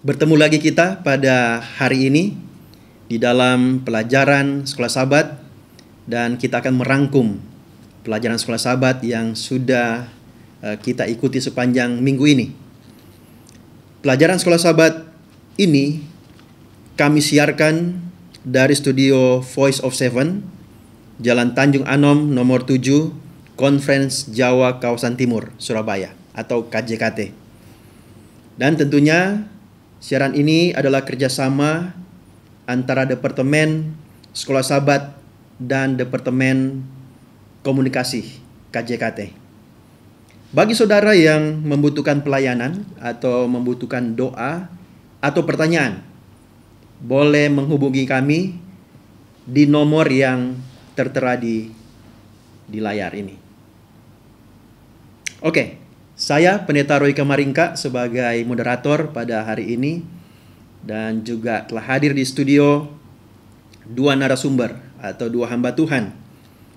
Bertemu lagi kita pada hari ini di dalam pelajaran Sekolah Sabat, dan kita akan merangkum pelajaran Sekolah Sabat yang sudah kita ikuti sepanjang minggu ini. Pelajaran Sekolah Sabat ini kami siarkan dari studio Voice of Seven, Jalan Tanjung Anom nomor 7, Conference Jawa Kawasan Timur, Surabaya atau KJKT. Dan tentunya siaran ini adalah kerjasama antara Departemen Sekolah Sabat dan Departemen Komunikasi KJKT. Bagi saudara yang membutuhkan pelayanan atau membutuhkan doa atau pertanyaan, boleh menghubungi kami di nomor yang tertera di layar ini. Oke, saya Pendeta Roy Kamaringka sebagai moderator pada hari ini, dan juga telah hadir di studio dua narasumber atau dua hamba Tuhan.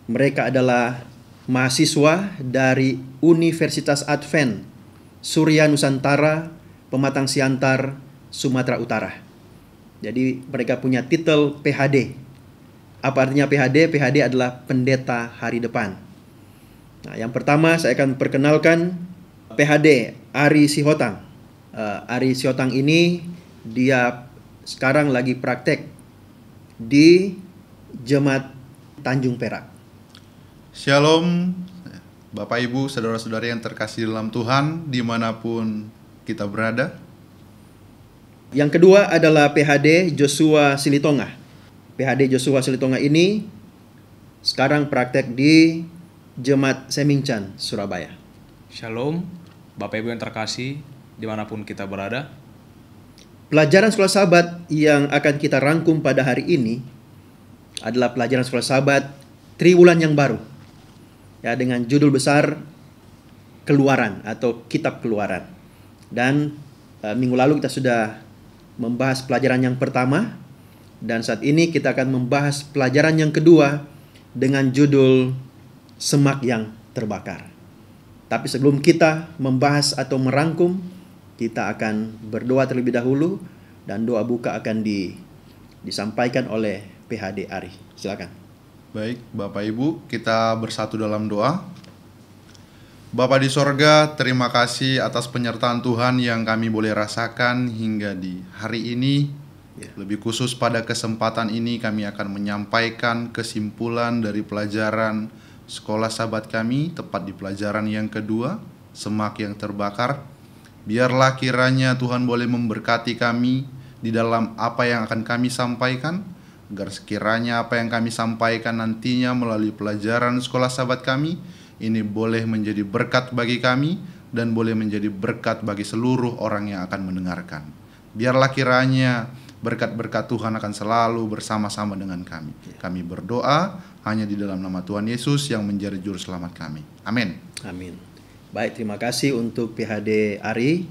Mereka adalah mahasiswa dari Universitas Advent Surya Nusantara, Pematang Siantar, Sumatera Utara. Jadi mereka punya titel PhD. Apa artinya PhD? PhD adalah pendeta hari depan. Nah, yang pertama saya akan perkenalkan PhD Ari Sihotang. Ari Sihotang ini dia sekarang lagi praktek di Jemaat Tanjung Perak. Shalom Bapak Ibu, saudara-saudari yang terkasih dalam Tuhan dimanapun kita berada. Yang kedua adalah PhD Joshua Silitonga. PhD Joshua Silitonga ini sekarang praktek di Jemaat Semingcan, Surabaya. Shalom Bapak Ibu yang terkasih dimanapun kita berada. Pelajaran Sekolah Sabat yang akan kita rangkum pada hari ini adalah pelajaran Sekolah Sabat Triwulan yang baru, ya, dengan judul besar Keluaran atau Kitab Keluaran. Dan minggu lalu kita sudah membahas pelajaran yang pertama, dan saat ini kita akan membahas pelajaran yang kedua dengan judul Semak yang Terbakar. Tapi sebelum kita membahas atau merangkum, kita akan berdoa terlebih dahulu, dan doa buka akan disampaikan oleh PhD Ari. Silakan. Baik, Bapak Ibu, kita bersatu dalam doa. Bapa di sorga, terima kasih atas penyertaan Tuhan yang kami boleh rasakan hingga di hari ini. Lebih khusus pada kesempatan ini kami akan menyampaikan kesimpulan dari pelajaran Sekolah Sabat kami, tepat di pelajaran yang kedua, Semak yang Terbakar. Biarlah kiranya Tuhan boleh memberkati kami di dalam apa yang akan kami sampaikan, agar sekiranya apa yang kami sampaikan nantinya melalui pelajaran Sekolah Sabat kami ini boleh menjadi berkat bagi kami dan boleh menjadi berkat bagi seluruh orang yang akan mendengarkan. Biarlah kiranya berkat-berkat Tuhan akan selalu bersama-sama dengan kami. Kami berdoa hanya di dalam nama Tuhan Yesus yang menjadi juru selamat kami. Amin. Amin. Baik, terima kasih untuk PhD Ari.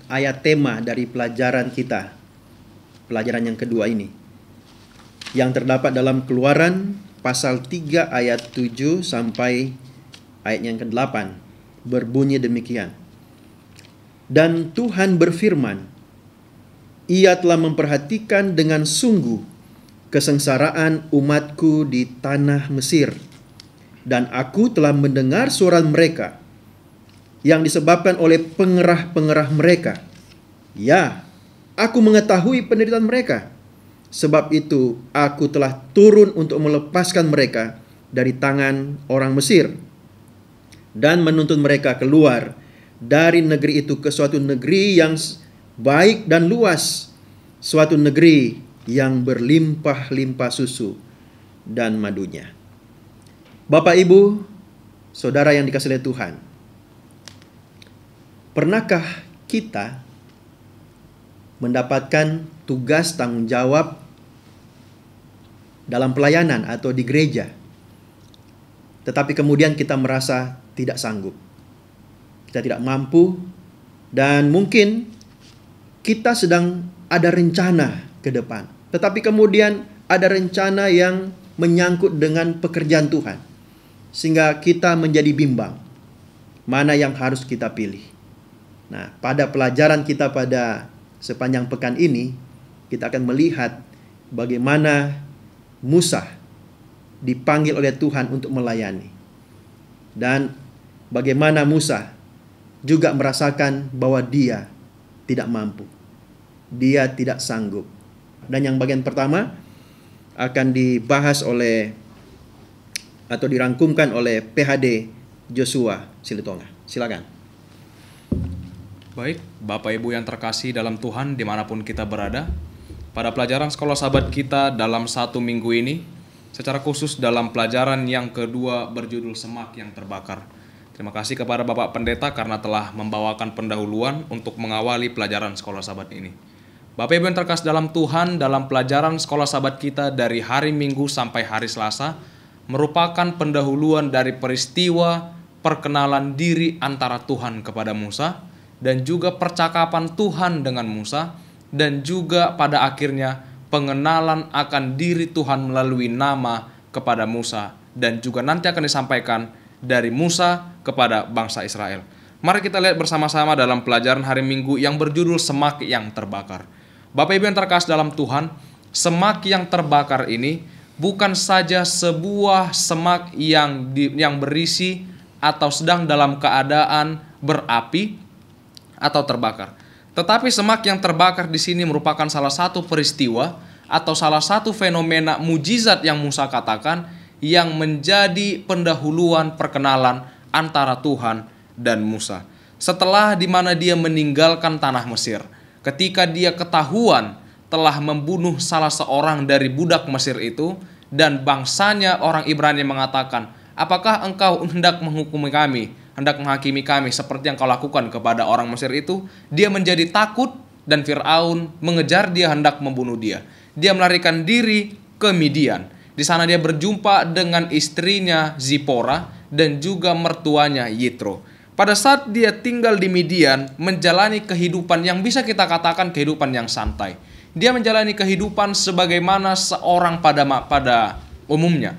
Ayat tema dari pelajaran kita, pelajaran yang kedua ini, yang terdapat dalam Keluaran pasal 3 ayat 7 sampai ayat yang ke-8, berbunyi demikian. Dan Tuhan berfirman, Ia telah memperhatikan dengan sungguh kesengsaraan umatku di tanah Mesir, dan aku telah mendengar suara mereka yang disebabkan oleh pengerah-pengerah mereka. Ya, aku mengetahui penderitaan mereka. Sebab itu aku telah turun untuk melepaskan mereka dari tangan orang Mesir dan menuntun mereka keluar dari negeri itu ke suatu negeri yang baik dan luas, suatu negeri yang berlimpah-limpah susu dan madunya. Bapak, Ibu, saudara yang dikasihi oleh Tuhan, pernahkah kita mendapatkan tugas tanggung jawab dalam pelayanan atau di gereja, tetapi kemudian kita merasa tidak sanggup, kita tidak mampu, dan mungkin kita sedang ada rencana ke depan, tetapi kemudian ada rencana yang menyangkut dengan pekerjaan Tuhan, sehingga kita menjadi bimbang mana yang harus kita pilih. Nah, pada pelajaran kita pada sepanjang pekan ini kita akan melihat bagaimana Musa dipanggil oleh Tuhan untuk melayani. Dan bagaimana Musa juga merasakan bahwa dia tidak mampu. Dia tidak sanggup. Dan yang bagian pertama akan dibahas oleh atau dirangkumkan oleh PhD Joshua Silitonga. Silakan. Baik, Bapak Ibu yang terkasih dalam Tuhan dimanapun kita berada, pada pelajaran sekolah sahabat kita dalam 1 minggu ini, secara khusus dalam pelajaran yang kedua berjudul Semak yang Terbakar. Terima kasih kepada Bapak Pendeta karena telah membawakan pendahuluan untuk mengawali pelajaran sekolah sahabat ini. Bapak Ibu yang terkasih dalam Tuhan, dalam pelajaran sekolah sahabat kita dari hari Minggu sampai hari Selasa, merupakan pendahuluan dari peristiwa perkenalan diri antara Tuhan kepada Musa, dan juga percakapan Tuhan dengan Musa, dan juga pada akhirnya pengenalan akan diri Tuhan melalui nama kepada Musa, dan juga nanti akan disampaikan dari Musa kepada bangsa Israel. Mari kita lihat bersama-sama dalam pelajaran hari Minggu yang berjudul Semak yang Terbakar. Bapak Ibu yang terkasih dalam Tuhan, semak yang terbakar ini bukan saja sebuah semak yang berisi atau sedang dalam keadaan berapi atau terbakar. Tetapi semak yang terbakar di sini merupakan salah satu peristiwa atau salah satu fenomena mujizat yang Musa katakan yang menjadi pendahuluan perkenalan antara Tuhan dan Musa. Setelah di mana dia meninggalkan tanah Mesir, ketika dia ketahuan telah membunuh salah seorang dari budak Mesir itu, dan bangsanya orang Ibrani mengatakan, "Apakah engkau hendak menghukumi kami, hendak menghakimi kami seperti yang kau lakukan kepada orang Mesir itu?" Dia menjadi takut dan Firaun mengejar dia hendak membunuh dia. Dia melarikan diri ke Midian. Di sana dia berjumpa dengan istrinya Zipora dan juga mertuanya Yitro. Pada saat dia tinggal di Midian, menjalani kehidupan yang bisa kita katakan kehidupan yang santai. Dia menjalani kehidupan sebagaimana seorang pada umumnya.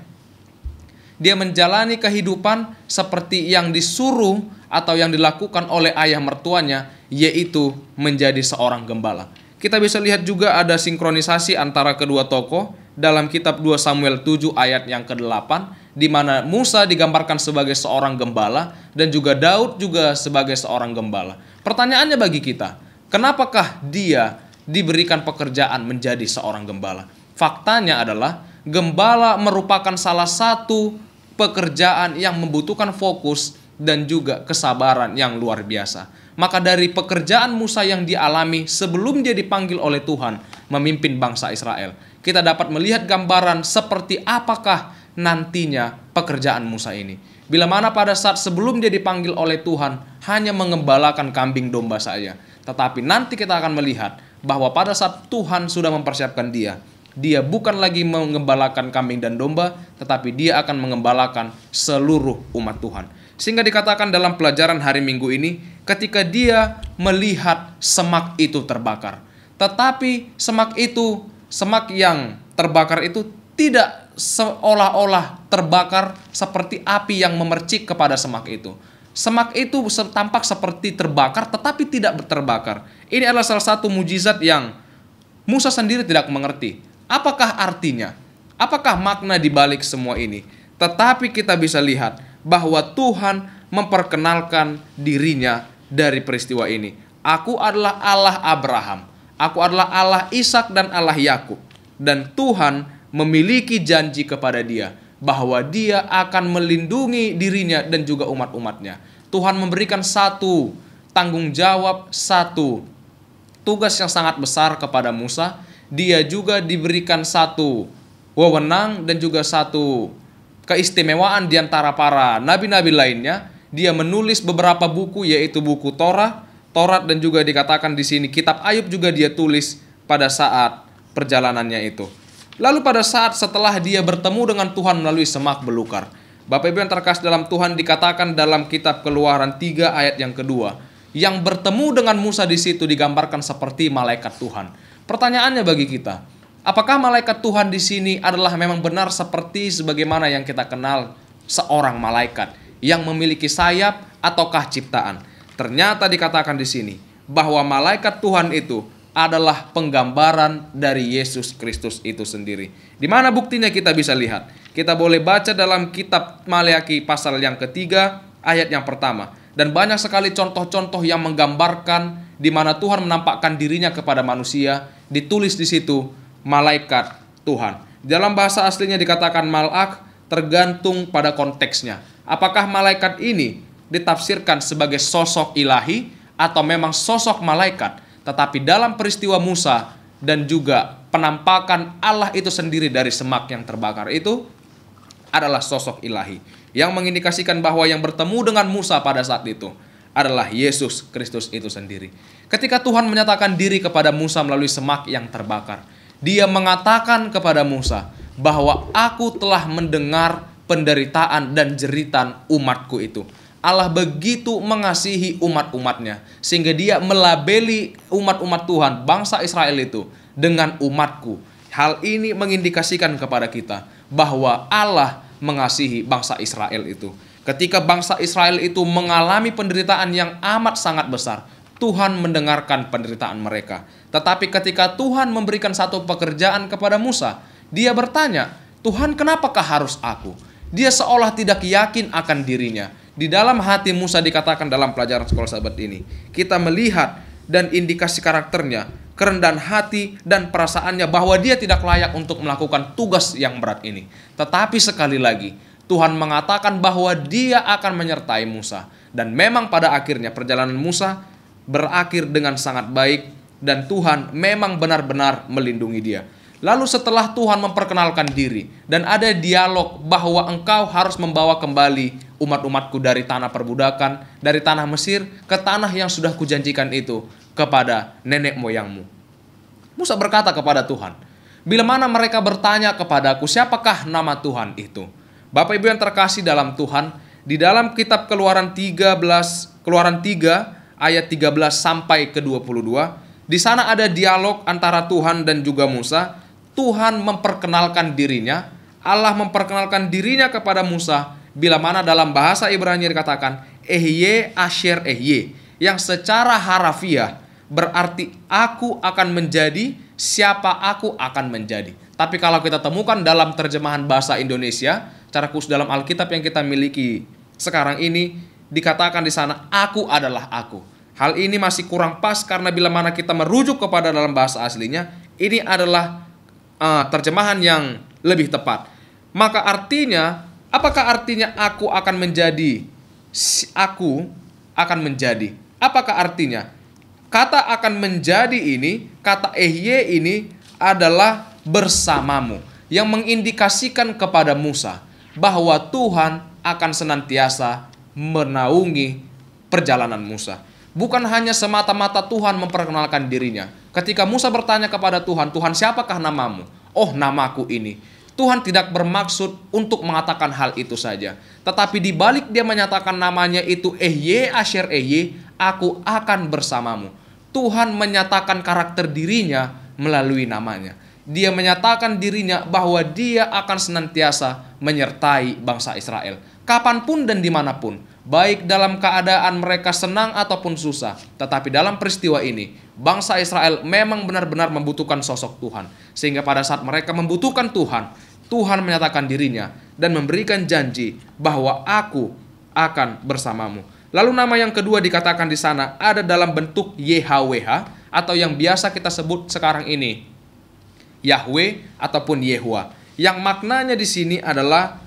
Dia menjalani kehidupan seperti yang disuruh atau yang dilakukan oleh ayah mertuanya, yaitu menjadi seorang gembala. Kita bisa lihat juga ada sinkronisasi antara kedua tokoh dalam kitab 2 Samuel 7 ayat yang ke-8, di mana Musa digambarkan sebagai seorang gembala dan juga Daud juga sebagai seorang gembala. Pertanyaannya bagi kita, kenapakah dia diberikan pekerjaan menjadi seorang gembala? Faktanya adalah gembala merupakan salah satu pekerjaan yang membutuhkan fokus dan juga kesabaran yang luar biasa. Maka dari pekerjaan Musa yang dialami sebelum dia dipanggil oleh Tuhan memimpin bangsa Israel, kita dapat melihat gambaran seperti apakah nantinya pekerjaan Musa ini. Bila mana pada saat sebelum dia dipanggil oleh Tuhan hanya mengembalakan kambing domba saja, tetapi nanti kita akan melihat bahwa pada saat Tuhan sudah mempersiapkan dia bukan lagi mengembalakan kambing dan domba, tetapi dia akan mengembalakan seluruh umat Tuhan. Sehingga dikatakan dalam pelajaran hari Minggu ini, ketika dia melihat semak itu terbakar. Tetapi semak yang terbakar itu tidak seolah-olah terbakar seperti api yang memercik kepada semak itu. Semak itu tampak seperti terbakar tetapi tidak terbakar. Ini adalah salah satu mujizat yang Musa sendiri tidak mengerti. Apakah artinya? Apakah makna di balik semua ini? Tetapi kita bisa lihat bahwa Tuhan memperkenalkan dirinya dari peristiwa ini. Aku adalah Allah Abraham, aku adalah Allah Ishak dan Allah Yakub. Dan Tuhan memiliki janji kepada dia bahwa dia akan melindungi dirinya dan juga umat-umatnya. Tuhan memberikan satu tanggung jawab, satu tugas yang sangat besar kepada Musa. Dia juga diberikan satu wewenang dan juga satu keistimewaan di antara para nabi-nabi lainnya. Dia menulis beberapa buku, yaitu buku Taurat dan juga dikatakan di sini kitab Ayub juga dia tulis pada saat perjalanannya itu. Lalu pada saat setelah dia bertemu dengan Tuhan melalui semak belukar, Bapak Ibu yang terkasih dalam Tuhan, dikatakan dalam kitab Keluaran 3 ayat yang kedua, yang bertemu dengan Musa di situ digambarkan seperti malaikat Tuhan. Pertanyaannya bagi kita, apakah malaikat Tuhan di sini adalah memang benar seperti sebagaimana yang kita kenal seorang malaikat yang memiliki sayap ataukah ciptaan? Ternyata dikatakan di sini bahwa malaikat Tuhan itu adalah penggambaran dari Yesus Kristus itu sendiri. Di mana buktinya kita bisa lihat? Kita boleh baca dalam kitab Maleakhi pasal yang ketiga, ayat yang pertama. Dan banyak sekali contoh-contoh yang menggambarkan di mana Tuhan menampakkan dirinya kepada manusia. Ditulis di situ malaikat Tuhan. Dalam bahasa aslinya dikatakan malak, tergantung pada konteksnya. Apakah malaikat ini ditafsirkan sebagai sosok ilahi atau memang sosok malaikat? Tetapi dalam peristiwa Musa dan juga penampakan Allah itu sendiri dari semak yang terbakar itu adalah sosok ilahi yang mengindikasikan bahwa yang bertemu dengan Musa pada saat itu adalah Yesus Kristus itu sendiri. Ketika Tuhan menyatakan diri kepada Musa melalui semak yang terbakar, Dia mengatakan kepada Musa bahwa aku telah mendengar penderitaan dan jeritan umatku itu. Allah begitu mengasihi umat-umatnya sehingga Dia melabeli umat-umat Tuhan, bangsa Israel itu, dengan umatku. Hal ini mengindikasikan kepada kita bahwa Allah mengasihi bangsa Israel itu. Ketika bangsa Israel itu mengalami penderitaan yang amat sangat besar, Tuhan mendengarkan penderitaan mereka. Tetapi ketika Tuhan memberikan satu pekerjaan kepada Musa, dia bertanya, Tuhan, kenapakah harus aku? Dia seolah tidak yakin akan dirinya. Di dalam hati Musa dikatakan dalam pelajaran sekolah sahabat ini, kita melihat dan indikasi karakternya, kerendahan hati dan perasaannya bahwa dia tidak layak untuk melakukan tugas yang berat ini. Tetapi sekali lagi, Tuhan mengatakan bahwa Dia akan menyertai Musa. Dan memang pada akhirnya perjalanan Musa berakhir dengan sangat baik dan Tuhan memang benar-benar melindungi dia. Lalu setelah Tuhan memperkenalkan diri dan ada dialog bahwa engkau harus membawa kembali umat-umatku dari tanah perbudakan, dari tanah Mesir ke tanah yang sudah kujanjikan itu kepada nenek moyangmu. Musa berkata kepada Tuhan, bila mana mereka bertanya kepadaku, siapakah nama Tuhan itu? Bapak Ibu yang terkasih dalam Tuhan, di dalam kitab Keluaran 3 ayat 13 sampai ke 22, di sana ada dialog antara Tuhan dan juga Musa. Tuhan memperkenalkan dirinya, Allah memperkenalkan dirinya kepada Musa, bila mana dalam bahasa Ibrani dikatakan Ehye Asher Ehye, yang secara harafiah berarti aku akan menjadi, siapa aku akan menjadi. Tapi kalau kita temukan dalam terjemahan bahasa Indonesia, secara khusus dalam Alkitab yang kita miliki sekarang ini, dikatakan di sana aku adalah aku. Hal ini masih kurang pas karena bila mana kita merujuk kepada dalam bahasa aslinya, ini adalah terjemahan yang lebih tepat. Maka artinya, apakah artinya aku akan menjadi? Aku akan menjadi. Apakah artinya? Kata akan menjadi ini, kata ehye ini adalah bersamamu, yang mengindikasikan kepada Musa bahwa Tuhan akan senantiasa menaungi perjalanan Musa. Bukan hanya semata-mata Tuhan memperkenalkan dirinya. Ketika Musa bertanya kepada Tuhan, Tuhan, siapakah namamu? Oh, namaku ini. Tuhan tidak bermaksud untuk mengatakan hal itu saja. Tetapi di balik dia menyatakan namanya itu Ehye Asher Ehye, aku akan bersamamu. Tuhan menyatakan karakter dirinya melalui namanya. Dia menyatakan dirinya bahwa dia akan senantiasa menyertai bangsa Israel. Kapanpun dan dimanapun, baik dalam keadaan mereka senang ataupun susah. Tetapi dalam peristiwa ini, bangsa Israel memang benar-benar membutuhkan sosok Tuhan. Sehingga pada saat mereka membutuhkan Tuhan, Tuhan menyatakan dirinya dan memberikan janji bahwa aku akan bersamamu. Lalu nama yang kedua dikatakan di sana ada dalam bentuk YHWH atau yang biasa kita sebut sekarang ini Yahweh ataupun Yehuwa. Yang maknanya di sini adalah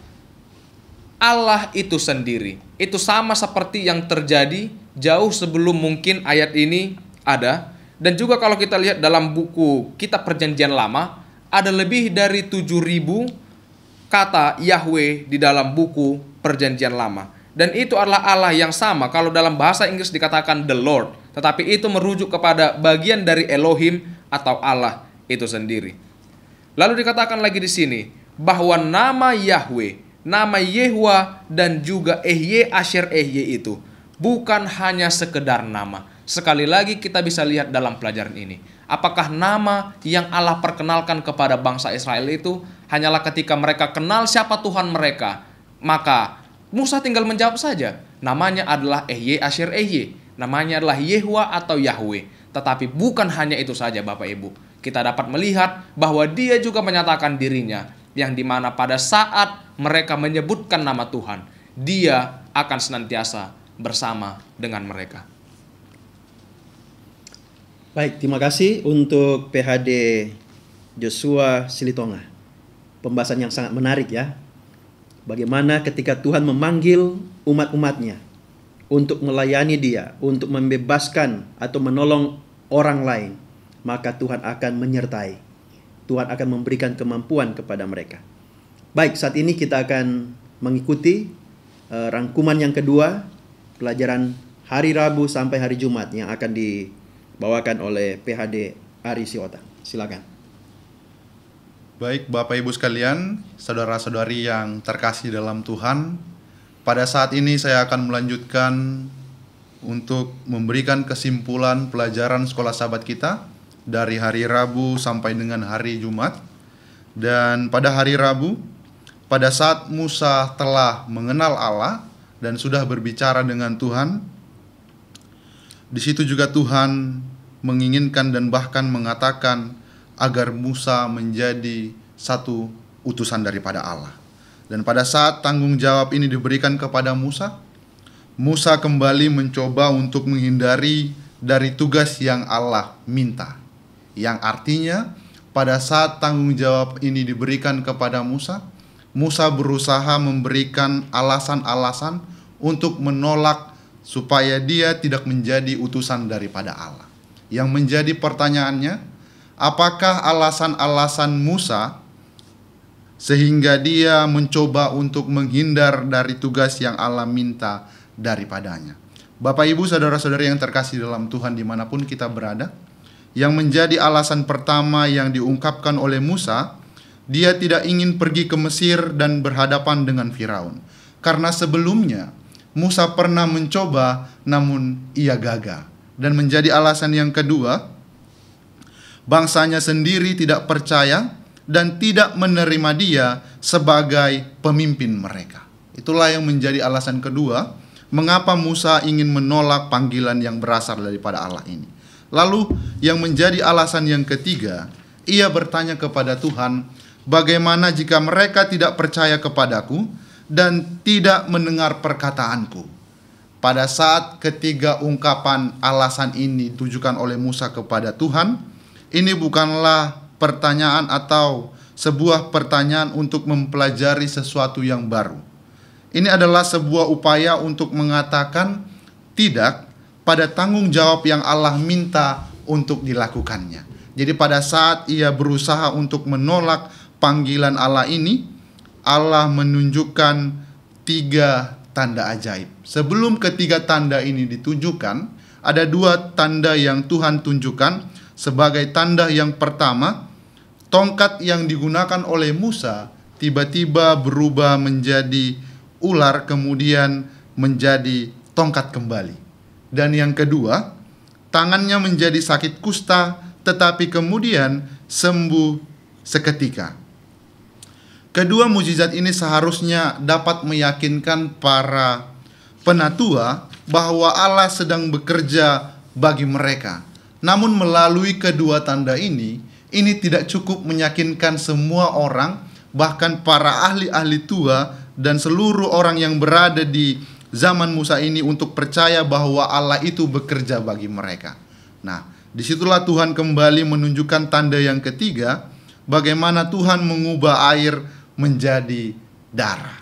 Allah itu sendiri. Itu sama seperti yang terjadi jauh sebelum mungkin ayat ini ada. Dan juga kalau kita lihat dalam buku Kitab Perjanjian Lama, ada lebih dari 7.000 kata Yahweh di dalam buku Perjanjian Lama. Dan itu adalah Allah yang sama. Kalau dalam bahasa Inggris dikatakan the Lord, tetapi itu merujuk kepada bagian dari Elohim atau Allah itu sendiri. Lalu dikatakan lagi di sini bahwa nama Yahweh, nama Yehuwa dan juga Ehye Asher Ehye itu bukan hanya sekedar nama. Sekali lagi kita bisa lihat dalam pelajaran ini. Apakah nama yang Allah perkenalkan kepada bangsa Israel itu hanyalah ketika mereka kenal siapa Tuhan mereka? Maka Musa tinggal menjawab saja. Namanya adalah Ehye Asher Ehye. Namanya adalah Yehuwa atau Yahweh. Tetapi bukan hanya itu saja Bapak Ibu. Kita dapat melihat bahwa Dia juga menyatakan dirinya, yang dimana pada saat mereka menyebutkan nama Tuhan, Dia akan senantiasa bersama dengan mereka. Baik, terima kasih untuk PHD Joshua Silitonga. Pembahasan yang sangat menarik ya. Bagaimana ketika Tuhan memanggil umat-umatnya untuk melayani Dia, untuk membebaskan atau menolong orang lain, maka Tuhan akan menyertai. Tuhan akan memberikan kemampuan kepada mereka. Baik, saat ini kita akan mengikuti rangkuman yang kedua, pelajaran hari Rabu sampai hari Jumat yang akan dibawakan oleh PHD Ari Siota. Silakan. Baik Bapak Ibu sekalian, saudara-saudari yang terkasih dalam Tuhan, pada saat ini saya akan melanjutkan untuk memberikan kesimpulan pelajaran sekolah sahabat kita dari hari Rabu sampai dengan hari Jumat. Dan pada hari Rabu, pada saat Musa telah mengenal Allah dan sudah berbicara dengan Tuhan, di situ juga Tuhan menginginkan dan bahkan mengatakan agar Musa menjadi satu utusan daripada Allah. Dan pada saat tanggung jawab ini diberikan kepada Musa, Musa kembali mencoba untuk menghindari dari tugas yang Allah minta. Yang artinya pada saat tanggung jawab ini diberikan kepada Musa, Musa berusaha memberikan alasan-alasan untuk menolak supaya dia tidak menjadi utusan daripada Allah. Yang menjadi pertanyaannya, apakah alasan-alasan Musa sehingga dia mencoba untuk menghindar dari tugas yang Allah minta daripadanya? Bapak Ibu saudara-saudari yang terkasih dalam Tuhan dimanapun kita berada, yang menjadi alasan pertama yang diungkapkan oleh Musa, dia tidak ingin pergi ke Mesir dan berhadapan dengan Firaun. Karena sebelumnya Musa pernah mencoba namun ia gagal. Dan menjadi alasan yang kedua, bangsanya sendiri tidak percaya dan tidak menerima dia sebagai pemimpin mereka. Itulah yang menjadi alasan kedua, mengapa Musa ingin menolak panggilan yang berasal daripada Allah ini. Lalu yang menjadi alasan yang ketiga, ia bertanya kepada Tuhan, bagaimana jika mereka tidak percaya kepadaku dan tidak mendengar perkataanku? Pada saat ketiga ungkapan alasan ini ditujukan oleh Musa kepada Tuhan, ini bukanlah pertanyaan atau sebuah pertanyaan untuk mempelajari sesuatu yang baru. Ini adalah sebuah upaya untuk mengatakan tidak pada tanggung jawab yang Allah minta untuk dilakukannya. Jadi pada saat ia berusaha untuk menolak panggilan Allah ini, Allah menunjukkan 3 tanda ajaib. Sebelum ketiga tanda ini ditunjukkan, ada 2 tanda yang Tuhan tunjukkan. Sebagai tanda yang pertama, tongkat yang digunakan oleh Musa tiba-tiba berubah menjadi ular, kemudian menjadi tongkat kembali. Dan yang kedua, tangannya menjadi sakit kusta, tetapi kemudian sembuh seketika. Kedua mukjizat ini seharusnya dapat meyakinkan para penatua bahwa Allah sedang bekerja bagi mereka. Namun melalui kedua tanda ini tidak cukup meyakinkan semua orang, bahkan para ahli-ahli tua dan seluruh orang yang berada di zaman Musa ini untuk percaya bahwa Allah itu bekerja bagi mereka. Nah, disitulah Tuhan kembali menunjukkan tanda yang ketiga, bagaimana Tuhan mengubah air menjadi darah.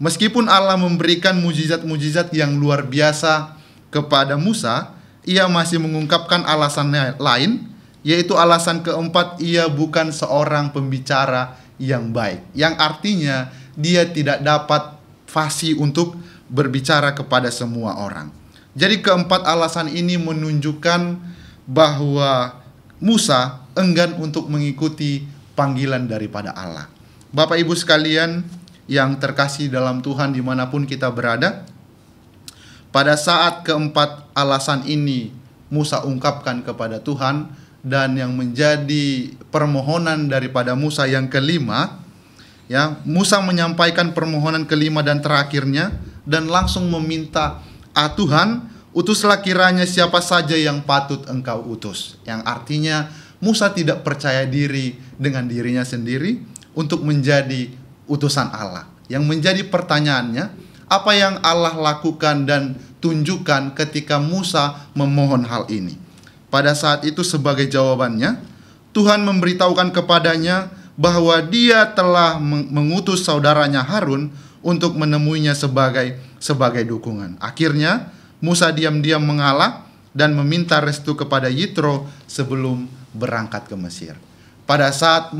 Meskipun Allah memberikan mujizat-mujizat yang luar biasa kepada Musa, ia masih mengungkapkan alasan lain, yaitu alasan keempat, ia bukan seorang pembicara yang baik, yang artinya dia tidak dapat fasih untuk berbicara kepada semua orang. Jadi keempat alasan ini menunjukkan bahwa Musa enggan untuk mengikuti panggilan daripada Allah. Bapak Ibu sekalian yang terkasih dalam Tuhan dimanapun kita berada, pada saat keempat alasan ini Musa ungkapkan kepada Tuhan, dan yang menjadi permohonan daripada Musa yang kelima, ya, Musa menyampaikan permohonan kelima dan terakhirnya dan langsung meminta Tuhan utuslah kiranya siapa saja yang patut engkau utus. Yang artinya Musa tidak percaya diri dengan dirinya sendiri untuk menjadi utusan Allah. Yang menjadi pertanyaannya, apa yang Allah lakukan dan tunjukkan ketika Musa memohon hal ini? Pada saat itu sebagai jawabannya, Tuhan memberitahukan kepadanya bahwa dia telah mengutus saudaranya Harun untuk menemuinya sebagai dukungan. Akhirnya Musa diam-diam mengalah dan meminta restu kepada Yitro sebelum berangkat ke Mesir. Pada saat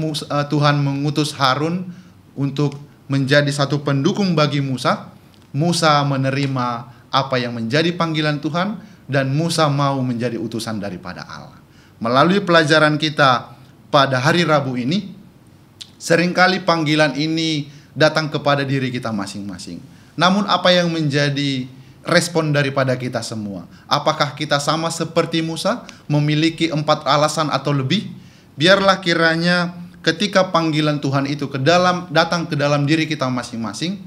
Tuhan mengutus Harun untuk menjadi satu pendukung bagi Musa, Musa menerima apa yang menjadi panggilan Tuhan dan Musa mau menjadi utusan daripada Allah. Melalui pelajaran kita pada hari Rabu ini, seringkali panggilan ini datang kepada diri kita masing-masing. Namun apa yang menjadi respon daripada kita semua? Apakah kita sama seperti Musa, memiliki 4 alasan atau lebih? Biarlah kiranya ketika panggilan Tuhan itu datang ke dalam diri kita masing-masing,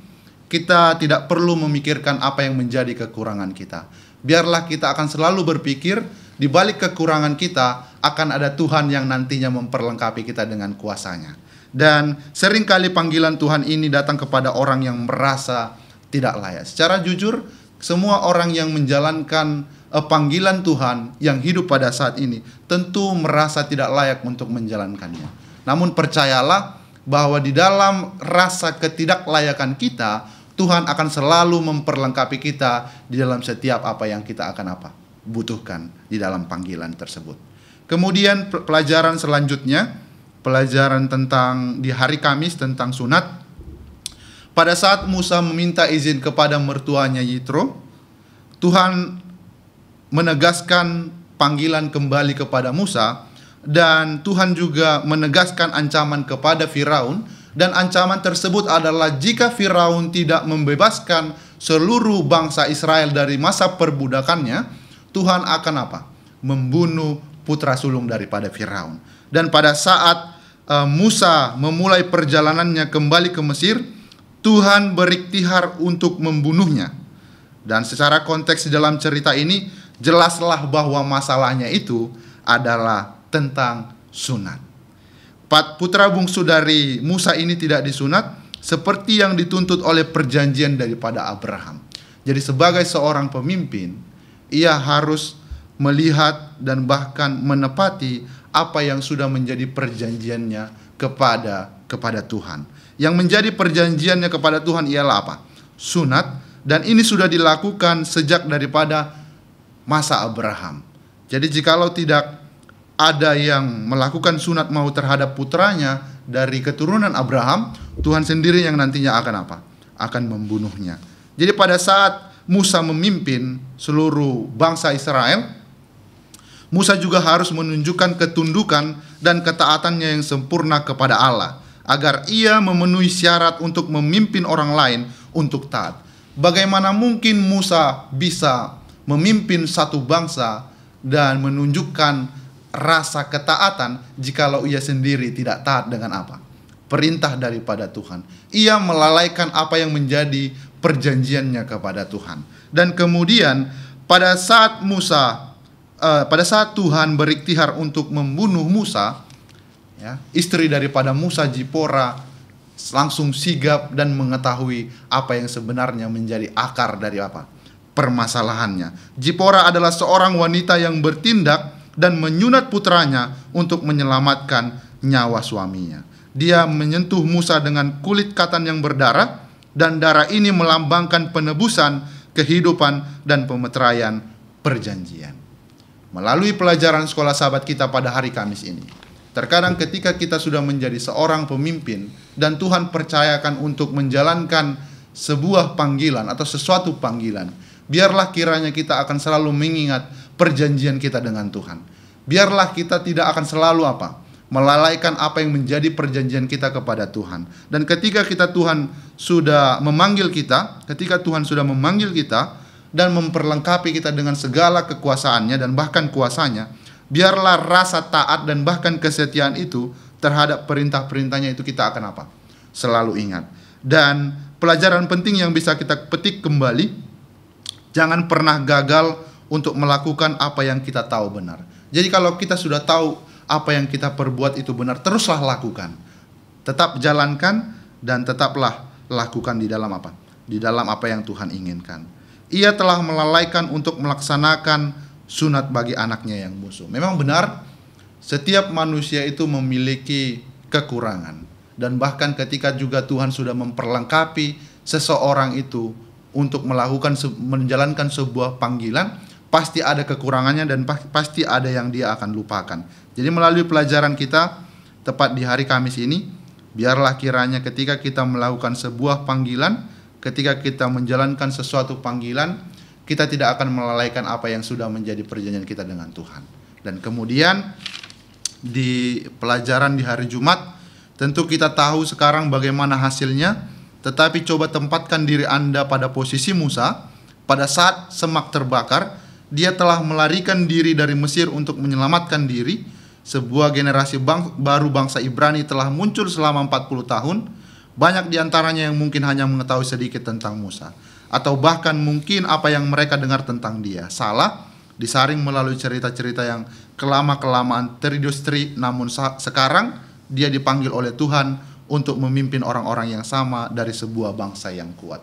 kita tidak perlu memikirkan apa yang menjadi kekurangan kita. Biarlah kita akan selalu berpikir di balik kekurangan kita akan ada Tuhan yang nantinya memperlengkapi kita dengan kuasanya. Dan seringkali panggilan Tuhan ini datang kepada orang yang merasa tidak layak. Secara jujur, semua orang yang menjalankan panggilan Tuhan yang hidup pada saat ini tentu merasa tidak layak untuk menjalankannya. Namun percayalah bahwa di dalam rasa ketidaklayakan kita, Tuhan akan selalu memperlengkapi kita di dalam setiap apa yang kita akan butuhkan di dalam panggilan tersebut. Kemudian pelajaran selanjutnya, pelajaran tentang di hari Kamis tentang sunat. Pada saat Musa meminta izin kepada mertuanya Yitro, Tuhan menegaskan panggilan kembali kepada Musa, dan Tuhan juga menegaskan ancaman kepada Firaun, dan ancaman tersebut adalah jika Firaun tidak membebaskan seluruh bangsa Israel dari masa perbudakannya, Tuhan akan membunuh putra sulung daripada Firaun. Dan pada saat Musa memulai perjalanannya kembali ke Mesir, Tuhan berikhtiar untuk membunuhnya. Dan secara konteks di dalam cerita ini, jelaslah bahwa masalahnya itu adalah tentang sunat. Putra bungsu dari Musa ini tidak disunat seperti yang dituntut oleh perjanjian daripada Abraham. Jadi sebagai seorang pemimpin, ia harus melihat dan bahkan menepati apa yang sudah menjadi perjanjiannya kepada Tuhan. Yang menjadi perjanjiannya kepada Tuhan ialah sunat, dan ini sudah dilakukan sejak daripada masa Abraham. Jadi jikalau tidak ada yang melakukan sunat maut terhadap putranya dari keturunan Abraham, Tuhan sendiri yang nantinya akan membunuhnya. Jadi pada saat Musa memimpin seluruh bangsa Israel, Musa juga harus menunjukkan ketundukan dan ketaatannya yang sempurna kepada Allah, agar ia memenuhi syarat untuk memimpin orang lain untuk taat. Bagaimana mungkin Musa bisa memimpin satu bangsa dan menunjukkan rasa ketaatan jikalau ia sendiri tidak taat dengan perintah daripada Tuhan? Ia melalaikan apa yang menjadi perjanjiannya kepada Tuhan. Dan kemudian pada saat Tuhan berikhtiar untuk membunuh Musa, istri daripada Musa, Zipora, langsung sigap dan mengetahui apa yang sebenarnya menjadi akar dari permasalahannya. Zipora adalah seorang wanita yang bertindak dan menyunat putranya untuk menyelamatkan nyawa suaminya. Dia menyentuh Musa dengan kulit katan yang berdarah, dan darah ini melambangkan penebusan, kehidupan, dan pemeteraian perjanjian. Melalui pelajaran sekolah sahabat kita pada hari Kamis ini, terkadang ketika kita sudah menjadi seorang pemimpin dan Tuhan percayakan untuk menjalankan sebuah panggilan atau sesuatu panggilan, biarlah kiranya kita akan selalu mengingat perjanjian kita dengan Tuhan. Biarlah kita tidak akan selalu melalaikan apa yang menjadi perjanjian kita kepada Tuhan. Dan ketika Tuhan sudah memanggil kita dan memperlengkapi kita dengan segala kekuasaannya dan bahkan kuasanya, biarlah rasa taat dan bahkan kesetiaan itu terhadap perintah-perintahnya itu kita akan selalu ingat. Dan pelajaran penting yang bisa kita petik kembali, jangan pernah gagal untuk melakukan apa yang kita tahu benar. Jadi kalau kita sudah tahu apa yang kita perbuat itu benar, teruslah lakukan. Tetap jalankan dan tetaplah lakukan di dalam apa? Di dalam apa yang Tuhan inginkan. Ia telah melalaikan untuk melaksanakan sunat bagi anaknya yang bungsu. Memang benar, setiap manusia itu memiliki kekurangan. Dan bahkan ketika juga Tuhan sudah memperlengkapi seseorang itu untuk menjalankan sebuah panggilan, pasti ada kekurangannya dan pasti ada yang dia akan lupakan. Jadi melalui pelajaran kita tepat di hari Kamis ini, biarlah kiranya ketika kita melakukan sebuah panggilan, ketika kita menjalankan sesuatu panggilan, kita tidak akan melalaikan apa yang sudah menjadi perjanjian kita dengan Tuhan. Dan kemudian di pelajaran di hari Jumat, tentu kita tahu sekarang bagaimana hasilnya, tetapi coba tempatkan diri Anda pada posisi Musa. Pada saat semak terbakar, dia telah melarikan diri dari Mesir untuk menyelamatkan diri. Sebuah generasi baru bangsa Ibrani telah muncul selama 40 tahun. Banyak diantaranya yang mungkin hanya mengetahui sedikit tentang Musa, atau bahkan mungkin apa yang mereka dengar tentang dia salah, disaring melalui cerita-cerita yang kelama-kelamaan terindustri. Namun sekarang dia dipanggil oleh Tuhan untuk memimpin orang-orang yang sama dari sebuah bangsa yang kuat.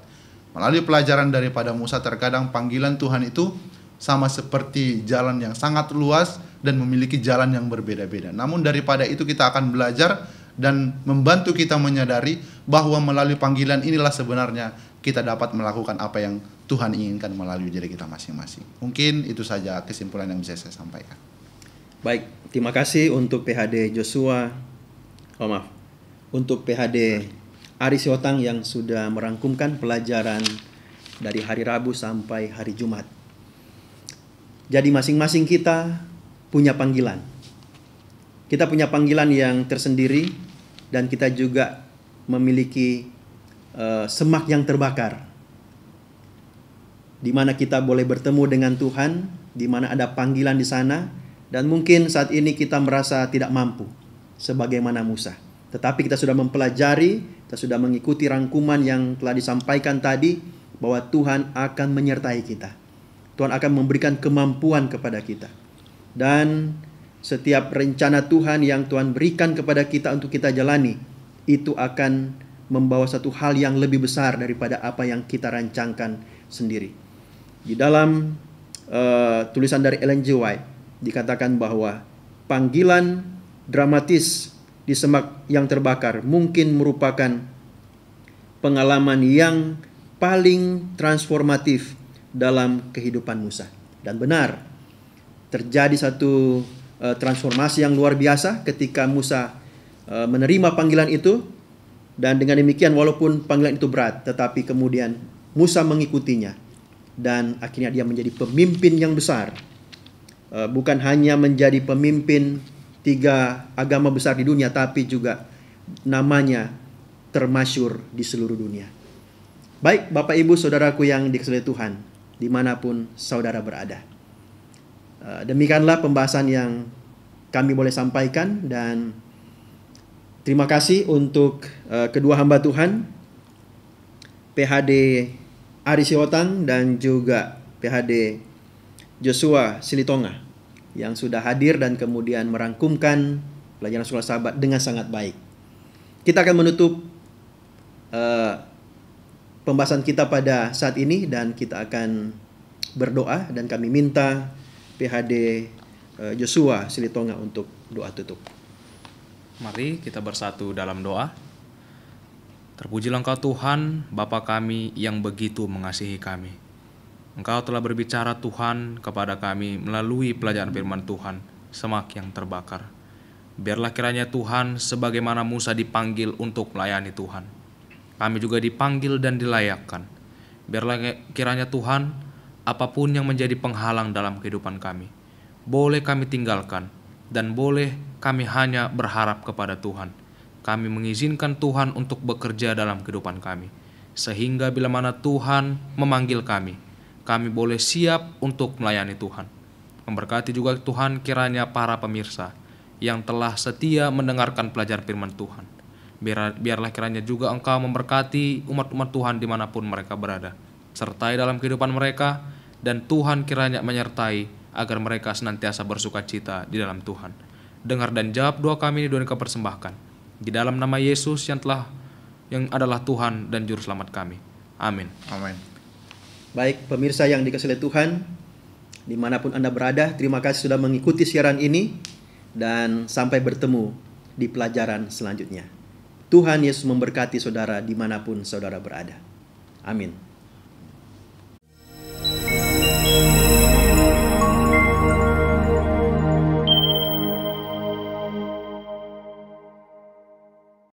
Melalui pelajaran daripada Musa, terkadang panggilan Tuhan itu sama seperti jalan yang sangat luas dan memiliki jalan yang berbeda-beda. Namun daripada itu kita akan belajar dan membantu kita menyadari bahwa melalui panggilan inilah sebenarnya kita dapat melakukan apa yang Tuhan inginkan melalui diri kita masing-masing. Mungkin itu saja kesimpulan yang bisa saya sampaikan. Baik, terima kasih untuk PHD Joshua. Untuk PHD Ari Siotang yang sudah merangkumkan pelajaran dari hari Rabu sampai hari Jumat. Jadi masing-masing kita punya panggilan. Kita punya panggilan yang tersendiri dan kita juga memiliki semak yang terbakar, di mana kita boleh bertemu dengan Tuhan, di mana ada panggilan di sana, dan mungkin saat ini kita merasa tidak mampu, sebagaimana Musa. Tetapi kita sudah mempelajari, kita sudah mengikuti rangkuman yang telah disampaikan tadi, bahwa Tuhan akan menyertai kita. Tuhan akan memberikan kemampuan kepada kita. Dan setiap rencana Tuhan yang Tuhan berikan kepada kita untuk kita jalani, itu akan membawa satu hal yang lebih besar daripada apa yang kita rancangkan sendiri. Di dalam tulisan dari Ellen G. White dikatakan bahwa panggilan dramatis di semak yang terbakar mungkin merupakan pengalaman yang paling transformatif dalam kehidupan Musa. Dan benar, terjadi satu transformasi yang luar biasa ketika Musa menerima panggilan itu. Dan dengan demikian walaupun panggilan itu berat, tetapi kemudian Musa mengikutinya. Dan akhirnya dia menjadi pemimpin yang besar. Bukan hanya menjadi pemimpin 3 agama besar di dunia, tapi juga namanya termasyhur di seluruh dunia. Baik Bapak Ibu Saudaraku yang dikasihi Tuhan, dimanapun saudara berada. Demikianlah pembahasan yang kami boleh sampaikan, dan terima kasih untuk kedua hamba Tuhan, PHD Ari Siotang dan juga PHD Joshua Silitonga, yang sudah hadir dan kemudian merangkumkan pelajaran sekolah sahabat dengan sangat baik. Kita akan menutup pembahasan kita pada saat ini, dan kita akan berdoa, dan kami minta PHD Joshua Silitonga untuk doa tutup. Mari kita bersatu dalam doa. Terpujilah Engkau Tuhan, Bapa kami yang begitu mengasihi kami. Engkau telah berbicara Tuhan kepada kami melalui pelajaran firman Tuhan, semak yang terbakar. Biarlah kiranya Tuhan, sebagaimana Musa dipanggil untuk melayani Tuhan, kami juga dipanggil dan dilayakkan. Biarlah kiranya Tuhan, apapun yang menjadi penghalang dalam kehidupan kami, boleh kami tinggalkan, dan boleh kami hanya berharap kepada Tuhan. Kami mengizinkan Tuhan untuk bekerja dalam kehidupan kami, sehingga bila mana Tuhan memanggil kami boleh siap untuk melayani Tuhan. Memberkati juga Tuhan kiranya para pemirsa yang telah setia mendengarkan pelajaran firman Tuhan. Biarlah kiranya juga Engkau memberkati umat-umat Tuhan dimanapun mereka berada. Sertai dalam kehidupan mereka, dan Tuhan kiranya menyertai agar mereka senantiasa bersukacita di dalam Tuhan. Dengar dan jawab doa kami ini, doa yang Kau persembahkan di dalam nama Yesus yang adalah Tuhan dan Juru Selamat kami. Amin. Amin. Baik, pemirsa yang dikasihi oleh Tuhan, dimanapun Anda berada, terima kasih sudah mengikuti siaran ini, dan sampai bertemu di pelajaran selanjutnya. Tuhan Yesus memberkati saudara dimanapun saudara berada. Amin.